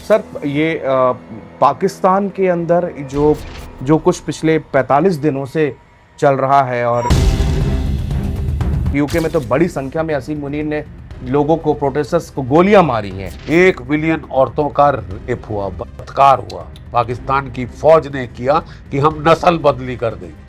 Sir ये पाकिस्तान के अंदर जो जो कुछ पिछले 45 दिनों से चल रहा है और यूके में तो बड़ी संख्या में असीम मुनीर ने लोगों को प्रोटेस्टर्स को गोलियां मारी हैं। 1 मिलियन औरतों का रेप हुआ, बलात्कार हुआ। पाकिस्तान की फौज ने किया कि हम नस्ल बदली कर देंगे।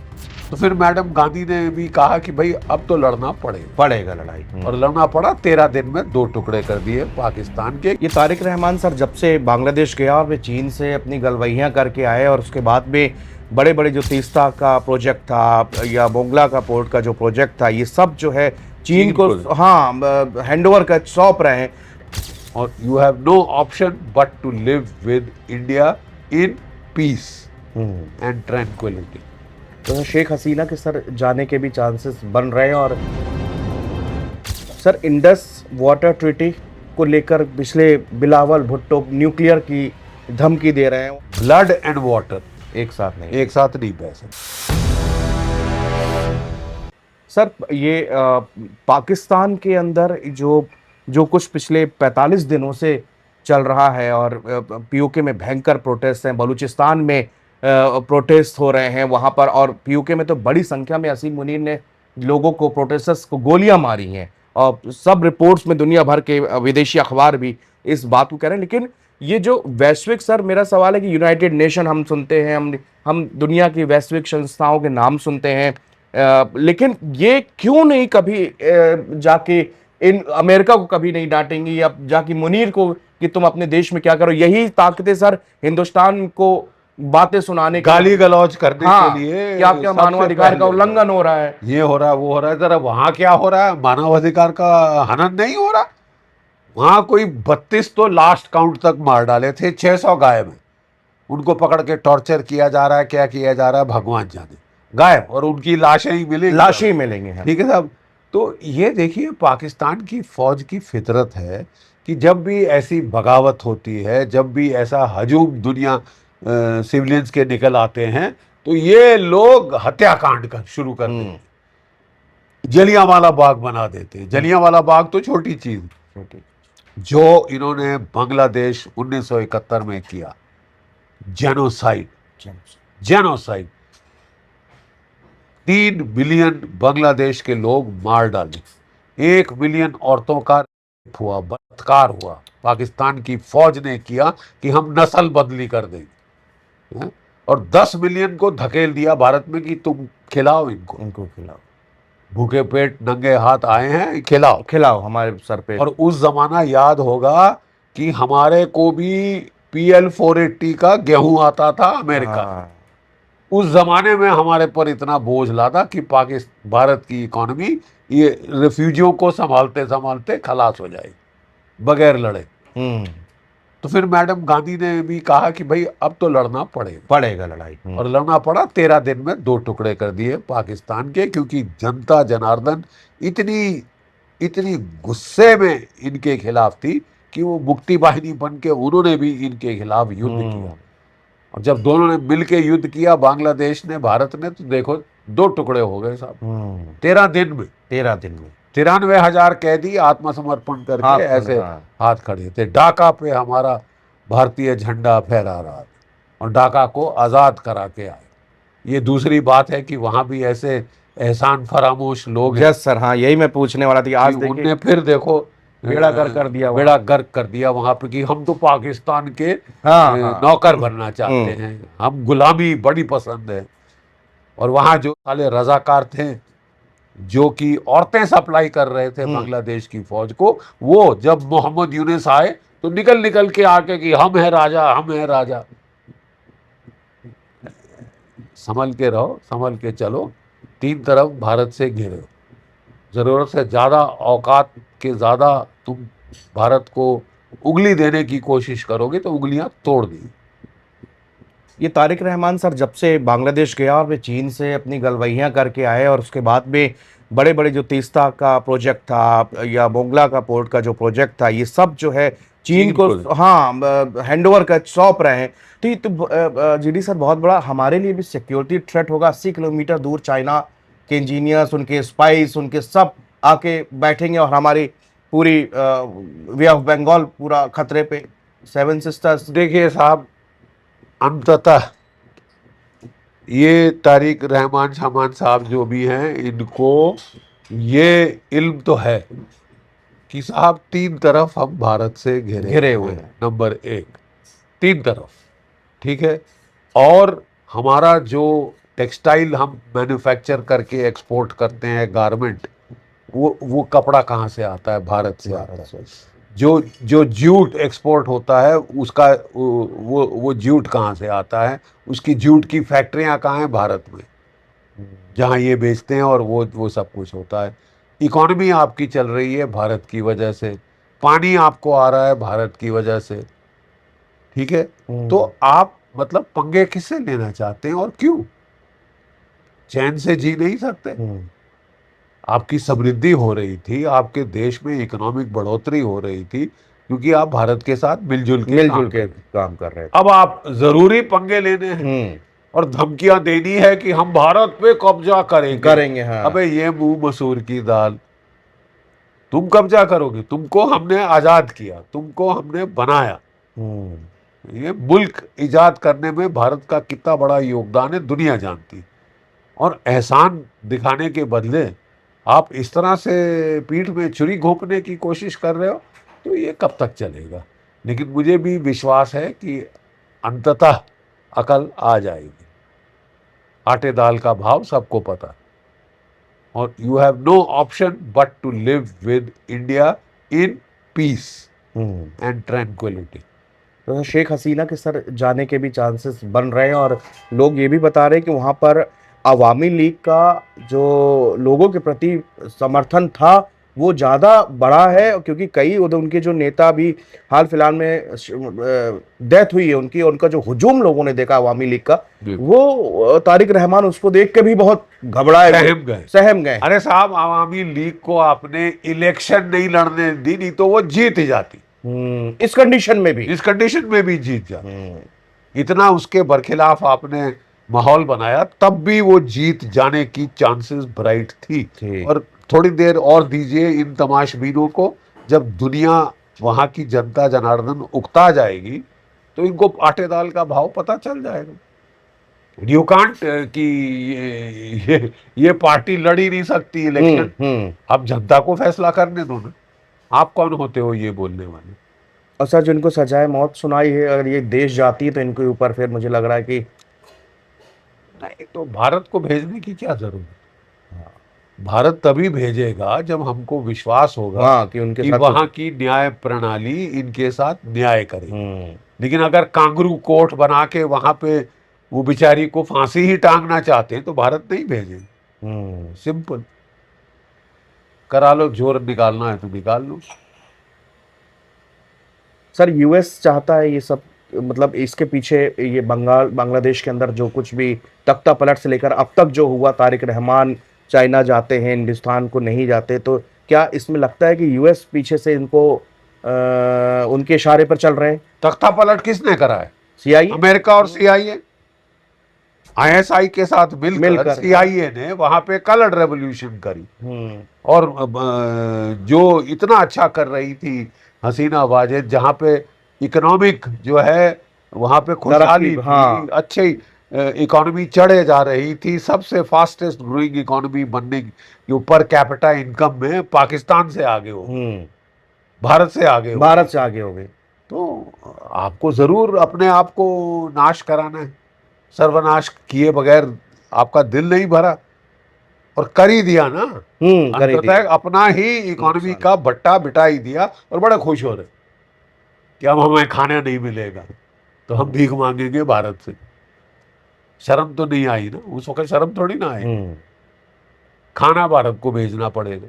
तो फिर मैडम गांधी ने भी कहा कि भाई अब तो लड़ना पड़ेगा लड़ाई और लड़ना पड़ा। 13 दिन में 2 टुकड़े कर दिए पाकिस्तान के। ये तारिक रहमान सर जब से बांग्लादेश गया और वे चीन से अपनी गलवहियां करके आए और उसके बाद में बड़े बड़े जो तीस्ता का प्रोजेक्ट था या मोंगला का पोर्ट का जो प्रोजेक्ट था, ये सब जो है चीन को हैंडओवर कर सौंप रहे हैं। और you have no option but to live with India in peace and tranquillity. तो शेख हसीना के सर जाने के भी चांसेस बन रहे हैं। और सर इंडस वाटर ट्रीटी को लेकर पिछले बिलावल भुट्टो न्यूक्लियर की धमकी दे रहे हैं। ब्लड एंड वाटर एक साथ नहीं बह सकते। सर ये पाकिस्तान के अंदर जो जो कुछ पिछले 45 दिनों से चल रहा है और पीओके में भयंकर प्रोटेस्ट हैं, बलूचिस्तान में प्रोटेस्ट हो रहे हैं वहाँ पर, और पीओके में तो बड़ी संख्या में असीम मुनीर ने लोगों को प्रोटेस्टर्स को गोलियां मारी हैं और सब रिपोर्ट्स में दुनिया भर के विदेशी अखबार भी इस बात को कह रहे हैं। लेकिन ये जो वैश्विक, सर मेरा सवाल है कि यूनाइटेड नेशन हम सुनते हैं, हम दुनिया की वैश्विक संस्थाओं के नाम सुनते हैं, लेकिन ये क्यों नहीं कभी जाके इन अमेरिका को कभी नहीं डांटेंगी या जाके मुनीर को कि तुम अपने देश में क्या करो? यही ताकतें सर हिंदुस्तान को बातें सुनाने, गाली गलौज करने के लिए क्या क्या मानवाधिकार का उल्लंघन हो रहा है, ये हो रहा है, वो हो रहा है। जरा वहां क्या हो रहा है? मानवाधिकार का हनन नहीं हो रहा। वहां कोई 32 तो लास्ट काउंट तक मार डाले थे, 600 गायब हैं। उनको पकड़ के टॉर्चर किया जा रहा है, क्या किया जा रहा है भगवान जाने। गायब, और उनकी लाशें ही मिलेंगे। ठीक है साहब। तो ये देखिए, पाकिस्तान की फौज की फितरत है कि जब भी ऐसी बगावत होती है, जब भी ऐसा हजूम दुनिया सिविलियंस के निकल आते हैं, तो ये लोग हत्याकांड का शुरू कर देते हैं, जलियांवाला बाग बना देते हैं। जलियांवाला बाग तो छोटी चीज, जो इन्होंने बांग्लादेश 1971 में किया, जेनोसाइड। 3 मिलियन बांग्लादेश के लोग मार डाले। 1 मिलियन औरतों का रेप हुआ, बलात्कार हुआ। पाकिस्तान की फौज ने किया कि हम नस्ल बदली कर देंगे, और 10 मिलियन को धकेल दिया भारत में कि तुम खिलाओ इनको खिलाओ। भूखे पेट नंगे हाथ आए हैं, खिलाओ हमारे सर पे। और उस जमाना याद होगा कि हमारे को भी PL 480 का गेहूं आता था अमेरिका। उस जमाने में हमारे पर इतना बोझ लादा कि पाकिस्तान, भारत की इकोनॉमी ये रिफ्यूजियों को संभालते संभालते खलास हो जाए बगैर लड़े। तो फिर मैडम गांधी ने भी कहा कि भाई अब तो लड़ना पड़ेगा लड़ाई। और लड़ना पड़ा। 13 दिन में 2 टुकड़े कर दिए पाकिस्तान के, क्योंकि जनता जनार्दन इतनी गुस्से में इनके खिलाफ थी कि वो मुक्ति वाहिनी बन के उन्होंने भी इनके खिलाफ युद्ध किया। और जब दोनों ने मिलके युद्ध किया, बांग्लादेश ने, भारत ने, तो देखो 2 टुकड़े हो गए साहब 13 दिन में। 93,000 कैदी आत्मसमर्पण करके ऐसे हाथ खड़े थे। ढाका पे हमारा भारतीय झंडा फहरा रहा था और ढाका को आज़ाद करा के आए। ये दूसरी बात है कि वहाँ भी ऐसे एहसान फरामोश लोग हैं। यस सर, हाँ यही मैं पूछने वाला था। आज उनने फिर देखो बेड़ा गर्क कर दिया वहाँ पे कि हम तो पाकिस्तान के नौकर बनना चाहते हैं, हम गुलामी बड़ी पसंद है। और वहाँ जो साले रजाकार थे, जो कि औरतें सप्लाई कर रहे थे बांग्लादेश की फौज को, वो जब मोहम्मद यूनुस आए तो निकल के आके कि हम हैं राजा। संभल के रहो, संभल के चलो। 3 तरफ भारत से घिरे हो, जरूरत से ज्यादा औकात के ज्यादा तुम भारत को उंगली देने की कोशिश करोगे तो उंगलियां तोड़ दी। ये तारिक रहमान सर जब से बांग्लादेश गया और वे चीन से अपनी गलवहियां करके आए और उसके बाद में बड़े बड़े जो तीस्ता का प्रोजेक्ट था या मोंगला का पोर्ट का जो प्रोजेक्ट था, ये सब जो है चीन को हैंडओवर कर सौंप रहे हैं। तो जीडी सर बहुत बड़ा हमारे लिए भी सिक्योरिटी थ्रेट होगा। 80 किलोमीटर दूर चाइना के इंजीनियर्स, उनके स्पाइस, उनके सब आके बैठेंगे और हमारी पूरी वे ऑफ बंगाल पूरा खतरे पे। Seven sisters. देखिए साहब, अंततः ये तारिक रहमान शामान साहब जो भी हैं, इनको ये इल्म तो है कि साहब तीन तरफ हम भारत से घिरे घिरे हुए हुए हैं, हैं। नंबर एक, तीन तरफ, ठीक है। और हमारा जो टेक्सटाइल हम मैन्युफैक्चर करके एक्सपोर्ट करते हैं, गारमेंट, वो कपड़ा कहाँ से आता है? भारत से आता भारत है। से। जो जो जूट एक्सपोर्ट होता है, उसका वो जूट कहाँ से आता है? उसकी जूट की फैक्ट्रियां कहाँ हैं? भारत में, जहाँ ये बेचते हैं, और वो सब कुछ होता है। इकॉनमी आपकी चल रही है भारत की वजह से, पानी आपको आ रहा है भारत की वजह से, ठीक है। तो हम्म। आप मतलब पंगे किससे लेना चाहते हैं और क्यों? चैन से जी नहीं सकते? हम्म। आपकी समृद्धि हो रही थी, आपके देश में इकोनॉमिक बढ़ोतरी हो रही थी, क्योंकि आप भारत के साथ मिलजुल के मिलजुल काम कर के रहे हैं। काम कर रहे थे। अब आप जरूरी पंगे लेने हैं हम्म। और धमकियां देनी है कि हम भारत पे कब्जा करेंगे। करेंगे, हाँ। अबे ये मुंह मसूर की दाल, तुम कब्जा करोगे? तुमको हमने आजाद किया, तुमको हमने बनाया। हम्म। ये मुल्क इजाद करने में भारत का कितना बड़ा योगदान है, दुनिया जानती। और एहसान दिखाने के बदले आप इस तरह से पीठ में छुरी घोंपने की कोशिश कर रहे हो, तो ये कब तक चलेगा? लेकिन मुझे भी विश्वास है कि अंततः अकल आ जाएगी। आटे दाल का भाव सबको पता है, और you have no option but to live with India in peace hmm. And tranquillity. तो शेख हसीना के सर जाने के भी चांसेस बन रहे हैं, और लोग ये भी बता रहे हैं कि वहां पर अवामी लीग का जो लोगों के प्रति समर्थन था वो ज्यादा बड़ा है, क्योंकि कई उनके जो नेता भी हाल फिलहाल में डेथ हुई है उनकी, और उनका जो हुजूम लोगों ने देखा अवामी लीग का, वो तारिक रहमान उसको देख के भी बहुत घबराए, सहम गए। सहम गए। अरे साहब, आवामी लीग को आपने इलेक्शन नहीं लड़ने दी, नहीं तो वो जीत जाती। इस कंडीशन में भी। इस कंडीशन में भी जीत जाती। हम्म। इतना उसके बरखिलाफ आपने माहौल बनाया, तब भी वो जीत जाने की चांसेस ब्राइट थी। ठीक। और थोड़ी देर और दीजिए इन तमाशबीनों को, जब दुनिया, वहां की जनता जनार्दन उकता जाएगी, तो इनको आटे दाल का भाव पता चल जाएगा। यू कांट कि ये पार्टी लड़ ही नहीं सकती इलेक्शन। हम्म। अब जनता को फैसला करने दो ना। आप कौन होते हो ये बोलने वाले? और सर जिनको सजाए मौत सुनाई है, अगर ये देश जाती है तो इनके ऊपर फिर मुझे लग रहा है कि नहीं, तो भारत को भेजने की क्या जरूरत? भारत तभी भेजेगा जब हमको विश्वास होगा हाँ कि उनके कि साथ कुछ। वहां की न्याय प्रणाली इनके साथ न्याय करेगी। हम्म। लेकिन अगर कांगरू कोर्ट बना के वहां पे वो बेचारी को फांसी ही टांगना चाहते हैं, तो भारत नहीं भेजेंगे। हम्म। सिंपल। करा लो, जोर निकालना है तो निकाल लो। सर यूएस चाहता है ये सब, मतलब इसके पीछे ये बांग्लादेश के अंदर जो कुछ भी तख्ता पलट से लेकर अब तक जो हुआ, तारिक रहमान चाइना जाते हैं, हिंदुस्तान को नहीं जाते, तो क्या इसमें लगता है कि यूएस पीछे से इनको उनके इशारे पर चल रहे हैं? तख्ता पलट किसने करा है? सीआईए अमेरिका और सीआईए, आईएसआई के साथ मिलकर मिलकर। सीआईए ने वहां पे कलर रेवोल्यूशन करी। हम्म। और जो इतना अच्छा कर रही थी हसीना वाजेद, जहाँ पे इकोनॉमिक जो है वहाँ पे तरक्की, खुशहाली थी, हाँ। अच्छी इकोनॉमी चढ़े जा रही थी, सबसे फास्टेस्ट ग्रोइंग इकोनॉमी बनने के ऊपर कैपिटा इनकम में पाकिस्तान से आगे हो गई, हम्म। भारत से आगे हो भारत गई। से आगे हो गए। तो आपको जरूर अपने आप को नाश कराना है। सर्वनाश किए बगैर आपका दिल नहीं भरा, और कर ही दिया ना। कर ही दिया। अंततः अपना ही इकोनॉमी नुकसान। का भट्टा बिठा ही दिया, और बड़े खुश हो रहे कि अब हमें खाने नहीं मिलेगा, तो हम भीख मांगेंगे भारत से। शर्म तो नहीं आई ना उस वक्त? शर्म थोड़ी ना आई। हम्म। खाना भारत को भेजना पड़ेगा,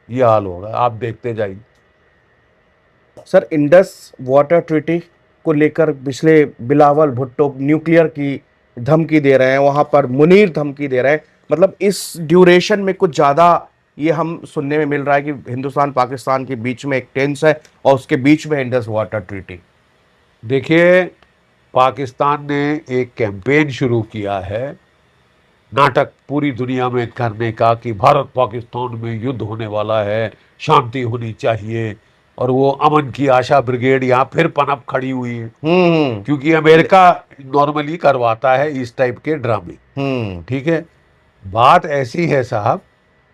ये हाल होगा, आप देखते जाइए। सर इंडस वाटर ट्रीटी को लेकर पिछले बिलावल भुट्टो न्यूक्लियर की धमकी दे रहे हैं, वहां पर मुनीर धमकी दे रहे हैं, मतलब इस ड्यूरेशन में कुछ ज्यादा ये हम सुनने में मिल रहा है कि हिंदुस्तान पाकिस्तान के बीच में एक टेंस है, और उसके बीच में इंडस वाटर ट्रीटी। देखिए, पाकिस्तान ने एक कैंपेन शुरू किया है, नाटक पूरी दुनिया में करने का, कि भारत पाकिस्तान में युद्ध होने वाला है, शांति होनी चाहिए, और वो अमन की आशा ब्रिगेड यहाँ फिर पनप खड़ी हुई है, हम्म क्योंकि अमेरिका नॉर्मली करवाता है इस टाइप के ड्रामे। हम्म ठीक है, बात ऐसी है साहब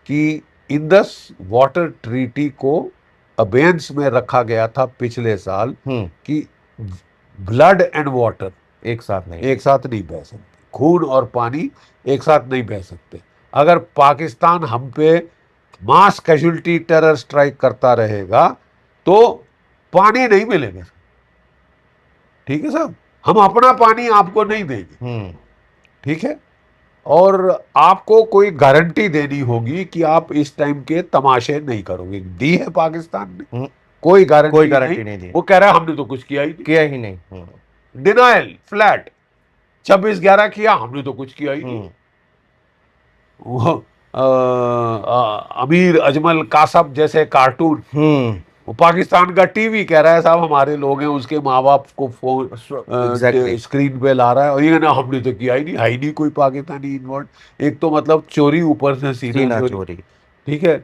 कि इंडस वाटर ट्रीटी को अबेंस में रखा गया था पिछले साल हम्म कि ब्लड एंड वाटर एक साथ नहीं। एक साथ नहीं बह सकते, खून और पानी एक साथ नहीं बह सकते। अगर पाकिस्तान हम पे मास कैजुअलिटी टेरर स्ट्राइक करता रहेगा तो पानी नहीं मिलेगा। ठीक है साहब, हम अपना पानी आपको नहीं देंगे। हम्म ठीक है, और आपको कोई गारंटी देनी होगी कि आप इस टाइम के तमाशे नहीं करोगे। दी है पाकिस्तान ने, हम्म, कोई कोई गारंटी नहीं। गारंटी नहीं दी, वो कह रहा है हमने तो कुछ किया ही किया ही नहीं। नहीं, डिनाइल फ्लैट 26/11 किया, हमने तो कुछ किया ही नहीं। हम्म वो अमीर अजमल कासब जैसे कार्टून, हम्म वो पाकिस्तान का टीवी कह रहा है साहब हमारे लोग हैं, उसके माँ बाप को फोन एग्जैक्टली। स्क्रीन पे ला रहा है, और ये ना हमने तो किया ही नहीं, है ही नहीं कोई पाकिस्तानी इन्वॉल्व। एक तो मतलब चोरी, ऊपर से सीना सीना चोरी। चोरी। ठीक है,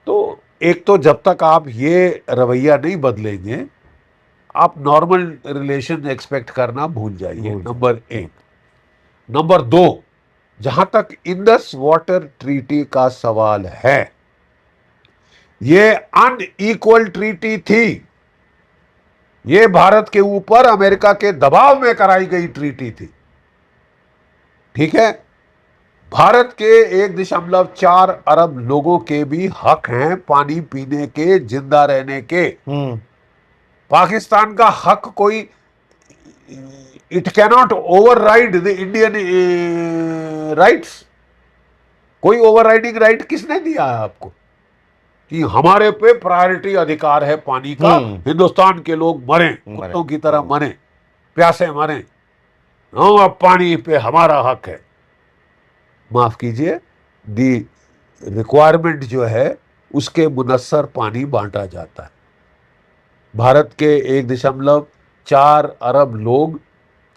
तो एक तो जब तक आप ये रवैया नहीं बदलेंगे, आप नॉर्मल रिलेशन एक्सपेक्ट करना भूल जाइए, भूल नंबर एक। नंबर दो, जहां तक इंडस वाटर ट्रीटी का सवाल है, ये अनइक्वल ट्रीटी थी। ये भारत के ऊपर अमेरिका के दबाव में कराई गई ट्रीटी थी। ठीक है, भारत के 1.4 अरब लोगों के भी हक हैं पानी पीने के, जिंदा रहने के। हम्म पाकिस्तान का हक कोई, it cannot override the Indian rights. कोई ओवरराइडिंग राइट किसने दिया है आपको कि हमारे पे प्रायोरिटी अधिकार है पानी का, हिंदुस्तान के लोग मरें, मरे। कुत्तों की तरह मरें, प्यासे मरें, हाँ अब पानी पे हमारा हक है। माफ कीजिए, दी रिक्वायरमेंट जो है उसके मुनस्सर पानी बांटा जाता है। भारत के 1.4 अरब लोग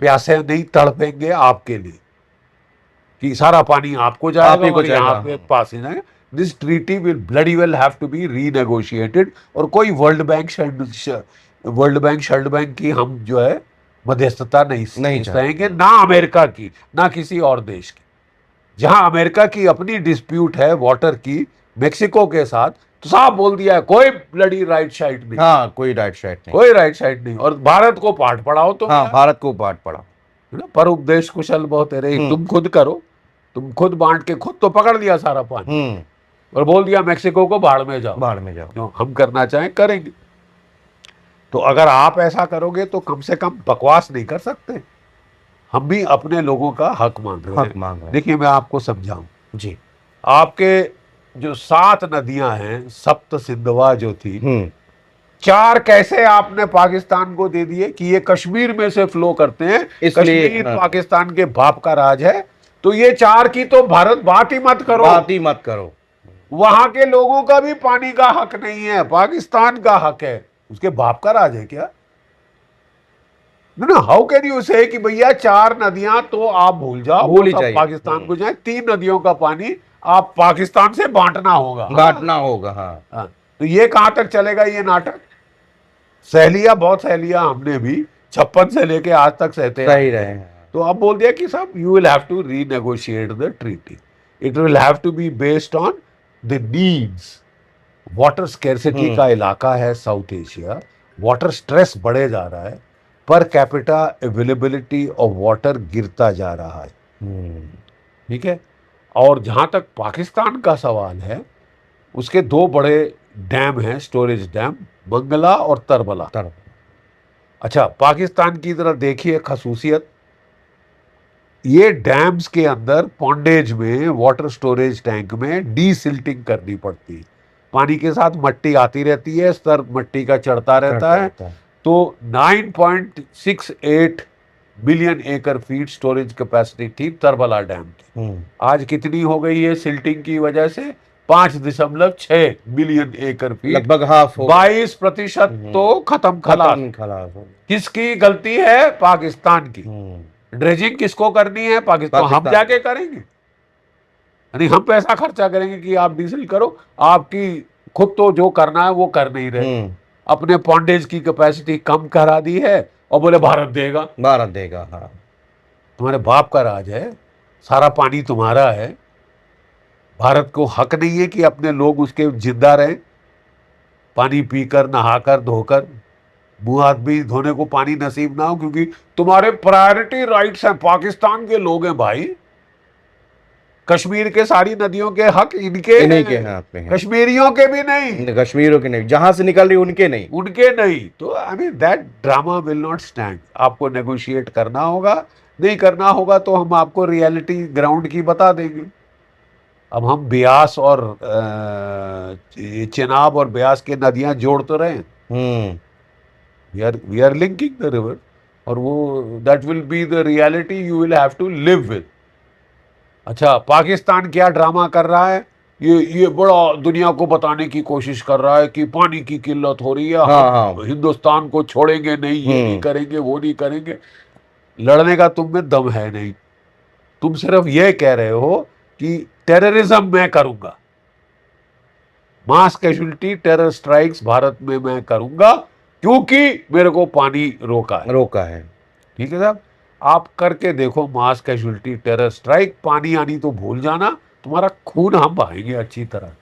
प्यासे नहीं तड़पेंगे आपके लिए कि सारा पानी आपको आप जाएगा ही को और यहाँ जाएगा। पे पास ही जाएगा। This treaty will bloody well have to be renegotiated, और कोई वर्ल्ड बैंक शर्ल्ड बैंक की हम जो है मध्यस्थता नहीं नहीं सहेंगे, चाहते। ना अमेरिका की, ना किसी और देश की। जहां अमेरिका की अपनी डिस्प्यूट है वाटर की मेक्सिको के साथ, तो साफ बोल दिया है कोई ब्लडी राइट साइड नहीं, हाँ, कोई राइट साइड नहीं। कोई राइट साइड नहीं। और भारत को पाठ पढ़ाओ तुम हाँ, यार, भारत को बांट पड़ा। है ना, पर उपदेश कुशल बहुत है रे, हम्म तुम खुद करो, तुम खुद बांट के खुद तो पकड़ लिया सारा पानी, हम्म और बोल दिया मेक्सिको को बाढ़ में जाओ, बाढ़ में जाओ। जो हम करना चाहें करेंगे। तो अगर आप ऐसा करोगे तो कम से कम बकवास नहीं कर सकते। हम भी अपने लोगों का हक मांग रहे हक हैं। मांग रहे हैं। देखिए मैं आपको समझाऊं, जी। आपके जो 7 नदियां हैं, सप्त सिंधवा जो थी, 4 कैसे आपने पाकिस्तान को दे दिए कि ये कश्मीर में से फ्लो करते हैं, इसलिए कश्मीर पाकिस्तान के बाप का राज है, तो ये 4 की तो भारत बात ही मत करो, बात ही मत करो। वहां के लोगों का भी पानी का हक नहीं है, पाकिस्तान का हक है। उसके बाप का राज है क्या? ना, हाउ कैन यू से कि भैया 4 नदियां तो आप भूल जाओ, भूल वो ही सब जाइए। पाकिस्तान को जाए, 3 नदियों का पानी आप पाकिस्तान से बांटना होगा। बांटना होगा। हाँ, हाँ, तो ये कहां तक चलेगा ये नाटक? बहुत सहेलियां हमने भी 56 से लेके आज तक सहते सही आए रहे हैं। हैं। तो अब बोल दिया कि साहब you will have to renegotiate the treaty, it will have to be based on the needs. Water scarcity का इलाका है साउथ एशिया, वाटर स्ट्रेस बढ़े जा रहा है, per capita availability of water गिरता जा रहा है। ठीक है, और जहां तक पाकिस्तान का सवाल है, उसके 2 बड़े डैम हैं, स्टोरेज डैम, मंगला और तरबला। अच्छा, पाकिस्तान की तरफ देखिए खसूसियत, ये डैम्स के अंदर पॉन्डेज में, वाटर स्टोरेज टैंक में डीसिल्टिंग करनी पड़ती है। पानी के साथ मट्टी आती रहती है, स्तर मट्टी का चढ़ता रहता है। तो 9.68 मिलियन एकड़ फीट स्टोरेज कैपेसिटी थी तरबला डैम की। आज कितनी हो गई है सिल्टिंग की वजह से? 5.6 मिलियन एकड़ फीट, लगभग हाफ हो 22% तो खत्म खलास। किसकी गलती है? पाकिस्तान की। ड्रेजिंग किसको करनी है? पाकिस्तान। हम जाके करेंगे, यानी हम पैसा खर्चा करेंगे कि आप डीजल करो, आपकी खुद तो जो करना है वो कर नहीं रहे। अपने पॉन्डेज की कैपेसिटी कम करा दी है और बोले भारत देगा। भारत देगा, हाँ। तुम्हारे बाप का राज है, सारा पानी तुम्हारा है। भारत को हक नहीं है कि अपने लोग उसके जिंदा रहें, पानी पीकर, नहाकर, धोकर। मुंह हाथ भी धोने को पानी नसीब ना हो, क्योंकि तुम्हारे प्रायोरिटी राइट्स हैं, पाकिस्तान के लोग हैं भाई। कश्मीर के सारी नदियों के हक इनके इन्हीं के हैं, हाथ में है, कश्मीरियों के भी नहीं, कश्मीरों के नहीं, जहां से निकल रही उनके नहीं। उनके नहीं। तो I mean that drama will not stand. आपको नेगोशिएट करना होगा, नहीं करना होगा तो हम आपको रियलिटी ग्राउंड की बता देंगे। अब हम ब्यास और ये चिनाब और ब्यास के नदियां जोड़ तो रहे हैं, hmm. We are linking the river, और वो that will be the reality you will have to live with. अच्छा, पाकिस्तान क्या ड्रामा कर रहा है, ये बड़ा दुनिया को बताने की कोशिश कर रहा है कि पानी की किल्लत हो रही है, हाँ, हम हाँ। हिंदुस्तान को छोड़ेंगे नहीं, ये नहीं हम्म। करेंगे, वो नहीं करेंगे। लड़ने का तुम में दम है नहीं। तुम सिर्फ ये कह रहे हो कि टेररिज्म मैं करूंगा, मास कैजुअलिटी, टेरर स्ट्राइक्स भारत में मैं करूंगा क्योंकि मेरे को पानी रोका है। रोका है। ठीक है साहब, आप करके देखो मास कैजुअलिटी, टेरर स्ट्राइक, पानी आनी तो भूल जाना, तुम्हारा खून हम बहाएंगे अच्छी तरह।